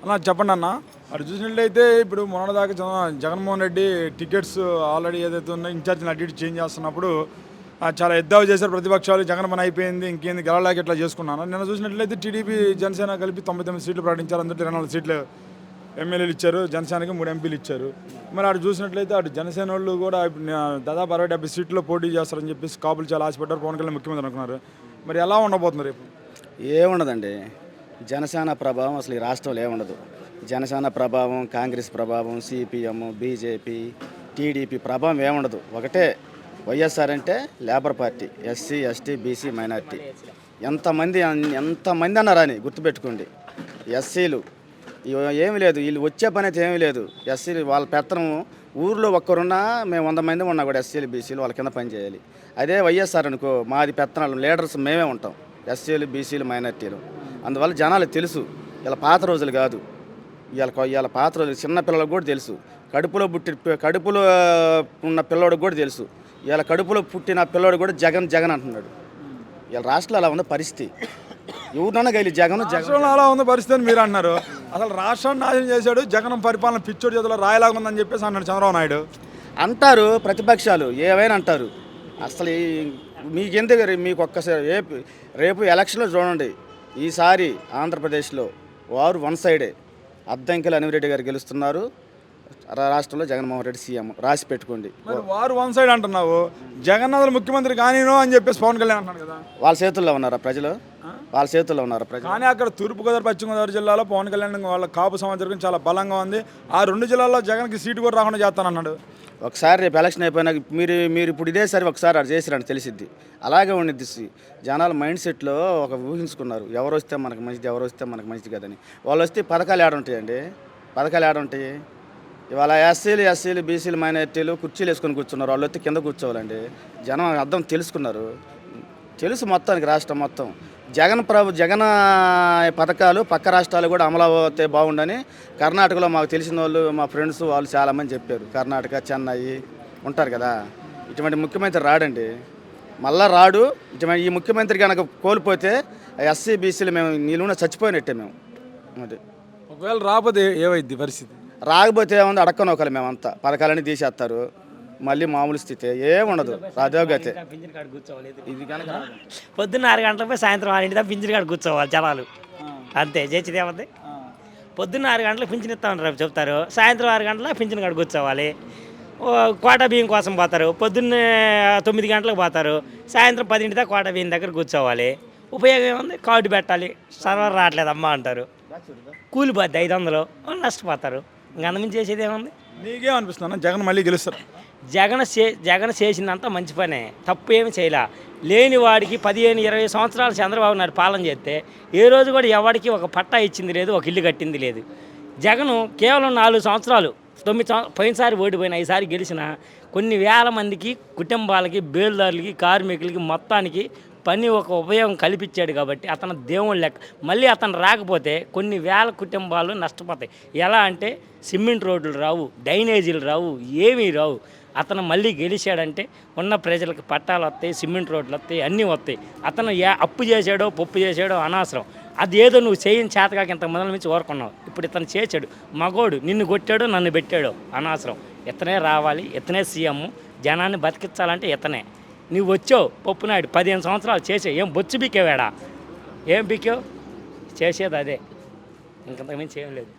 అన్న చెప్పండి అన్న. అటు చూసినట్లయితే ఇప్పుడు మొన్నటిదాకా జగన్మోహన్ రెడ్డి టికెట్స్ ఆల్రెడీ ఏదైతే ఉన్నాయో ఇన్ఛార్జ్ని అటు ఇటు చేంజ్ చేస్తున్నప్పుడు చాలా ఎద్దావు చేశారు ప్రతిపక్షాలు. జగన్ పని అయిపోయింది, ఇంకేంది గెలలేక ఇట్లా చేసుకున్నాను. నిన్న చూసినట్లయితే టీడీపీ జనసేన కలిపి 99 సీట్లు ప్రకటించారు. అందులో 24 సీట్లు ఎమ్మెల్యేలు ఇచ్చారు, జనసేనకి 3 ఎంపీలు ఇచ్చారు. మరి అటు చూసినట్లయితే అటు జనసేన వాళ్ళు కూడా దాదాపు 60-70 సీట్లు పోటీ చేస్తారని చెప్పేసి కాపులు చాలా ఆశపడ్డారు. పవన్ కళ్యాణ్ ముఖ్యమంత్రి అనుకున్నారు. మరి ఎలా ఉండబోతున్నారు రేపు? ఏముండదండి, జనసేన ప్రభావం అసలు ఈ రాష్ట్రంలో ఏముండదు. జనసేన ప్రభావం, కాంగ్రెస్ ప్రభావం, సిపిఎం, బీజేపీ, టీడీపీ ప్రభావం ఏముండదు. ఒకటే వైఎస్ఆర్ అంటే labour party, SC, ST, BC, minority. ఎంతమంది అన్నారని గుర్తుపెట్టుకోండి. ఎస్సీలు ఏమీ లేదు, వీళ్ళు వచ్చే పని అయితే ఏమీ లేదు. ఎస్సీలు వాళ్ళ పెత్తనం, ఊర్లో ఒక్కరున్నా మేము 100 మంది ఉన్నా కూడా ఎస్సీలు, బీసీలు వాళ్ళ కింద పని చేయాలి. అదే వైఎస్ఆర్ అనుకో, మాది పెత్తనాలు, లీడర్స్ మేమే ఉంటాం, ఎస్సీలు, బీసీలు, మైనార్టీలు. అందువల్ల జనాలకు తెలుసు, ఇలా పాత రోజులు కాదు, ఇవాళ పాత రోజులు చిన్న పిల్లలకు కూడా తెలుసు. కడుపులో ఉన్న పిల్లోడికి కూడా తెలుసు. ఇవాళ కడుపులో పుట్టిన పిల్లోడు కూడా జగన్ జగన్ అంటున్నాడు. ఇవాళ రాష్ట్రంలో అలా ఉన్న పరిస్థితి. ఎవరినన్నా గైలి రాష్ట్రంలో అలా ఉంది పరిస్థితి అని మీరు అన్నారు. అసలు రాష్ట్రాన్ని నాశనం చేశాడు జగన్, పరిపాలన పిచ్చోడి చేతిలో రాయలాగా ఉందని చెప్పేసి అన్నాడు చంద్రబాబు నాయుడు. అంటారు ప్రతిపక్షాలు, ఏవైనా అంటారు. అసలు మీకెందుకు, మీకు ఒక్కసారి రేపు ఎలక్షన్లో చూడండి. ఈసారి ఆంధ్రప్రదేశ్లో వారు వన్ సైడే. అద్దంకిల అనివిరెడ్డి గారు గెలుస్తున్నారు, రాష్ట్రంలో జగన్మోహన్ రెడ్డి సీఎం. రాసి పెట్టుకోండి. వారు వన్ సైడ్ అంటున్నావు, జగన్ అసలు ముఖ్యమంత్రి కానీనో అని చెప్పేసి పవన్ కళ్యాణ్ అంటున్నాడు కదా. వాళ్ళ చేతుల్లో ఉన్నారా ప్రజలు? వాళ్ళ చేతుల్లో ఉన్నారా ప్రజలు? కానీ అక్కడ తూర్పుగోదావరి, పశ్చిమ గోదావరి జిల్లాలో పవన్ కళ్యాణ్ వాళ్ళ కాపు సమాచారం చాలా బలంగా ఉంది. ఆ 2 జిల్లాల్లో జగన్కి సీటు కూడా రాకుండా చేస్తానన్నాడు. ఒకసారి రేపు ఎలక్షన్ అయిపోయినాక మీరు ఇప్పుడు ఇదేసారి ఒకసారి అది చేసిరంటే తెలిసిద్ది. అలాగే ఉండిద్ది. జనాల మైండ్ సెట్లో ఒక ఊహించుకున్నారు, ఎవరు వస్తే మనకు మంచిది, ఎవరు వస్తే మనకు మంచిది కదని. వాళ్ళు వస్తే పథకాలు ఏడుంటాయండి, పథకాలు ఏడుంటాయి. ఇవాళ ఎస్సీలు, బీసీలు, మైనార్టీలు కుర్చీలు వేసుకొని కూర్చున్నారు. వాళ్ళు వస్తే కింద కూర్చోవాలండి. జనం అర్థం తెలుసుకున్నారు, తెలుసు మొత్తానికి రాష్ట్రం మొత్తం. జగన్ పథకాలు పక్క రాష్ట్రాలు కూడా అమలు అవుతే బాగుండని కర్ణాటకలో మాకు తెలిసిన వాళ్ళు, మా ఫ్రెండ్స్ వాళ్ళు చాలామంది చెప్పారు. కర్ణాటక, చెన్నై ఉంటారు కదా. ఇటువంటి ముఖ్యమంత్రి రాడండి, మళ్ళా రాడు. ఈ ముఖ్యమంత్రి కనుక కోల్పోతే ఎస్సీ, బీసీలు మేము నీళ్ళున్న చచ్చిపోయినట్టే మేము. అది ఒకవేళ రాకపోతే ఏమైంది పరిస్థితి? రాకపోతే ఏముంది, అడక్కనొకరు మేమంతా. పథకాలన్నీ తీసేస్తారు, మళ్ళీ మామూలు స్థితి ఏముండదు. అదోగతే. ఇది కనుక పొద్దున్న 6 గంటలపై సాయంత్రం 6 దాకా పింఛన్ కాడ కూర్చోవాలి జనాలు, అంతే. చేసేది ఏమవుతుంది? పొద్దున్న 6 గంటలకు పింఛన్ ఇస్తామని రేపు చెప్తారు, సాయంత్రం 6 గంటలకు పింఛన్ కాడ కూర్చోవాలి. కోటా బియ్యం కోసం పోతారు, పొద్దున్న 9 గంటలకు పోతారు, సాయంత్రం 10 దాకా కోటా బియ్యం దగ్గర కూర్చోవాలి. ఉపయోగం ఏముంది? కార్డు పెట్టాలి, సర్వర్ రావట్లేదమ్మా అంటారు, కూలిపోద్ది 500, నష్టపోతారు. ఇంకా అంతమించి చేసేది ఏముంది? నీకేమనిపిస్తున్నా జగన్ మళ్ళీ గెలుస్తారు? జగన్ చేసిందంతా మంచి పనే, తప్పు ఏమి చేయలే. లేని వాడికి 15-20 సంవత్సరాలు చంద్రబాబు నాయుడు పాలన చేస్తే ఏ రోజు కూడా ఎవరికి ఒక పట్టా ఇచ్చింది లేదు, ఒక ఇల్లు కట్టింది లేదు. జగను కేవలం 4 సంవత్సరాలు, 9 పోయినసారి ఓడిపోయిన, ఈసారి గెలిచిన కొన్ని వేల మందికి, కుటుంబాలకి, బేల్దారులకి, కార్మికులకి మొత్తానికి పని ఒక ఉపయోగం కల్పించాడు. కాబట్టి అతను దేవుని లెక్క. మళ్ళీ అతను రాకపోతే కొన్ని వేల కుటుంబాలు నష్టపోతాయి. ఎలా అంటే సిమెంట్ రోడ్లు రావు, డ్రైనేజీలు రావు, ఏమీ రావు. అతను మళ్ళీ గెలిచాడంటే ఉన్న ప్రజలకు పట్టాలు వస్తాయి, సిమెంట్ రోడ్లు వస్తాయి, అన్నీ వస్తాయి. అతను అప్పు చేశాడో పప్పు చేశాడో అనవసరం. అది ఏదో నువ్వు చేయని చేతకాక ఇంత మొదల నుంచి ఓరుకున్నావు. ఇప్పుడు ఇతను చేశాడు, మగోడు, నిన్ను కొట్టాడు, నన్ను పెట్టాడు, అనవసరం. ఇతనే రావాలి, ఇతనే సీఎం. జనాన్ని బతికించాలంటే ఇతనే. నువ్వు వచ్చావు పప్పునాయుడు 15 సంవత్సరాలు చేసావు, ఏం బొచ్చు బీకేవాడా? ఏం బీకావు? చేసేది అదే, ఇంకంతకుమించి ఏం లేదు.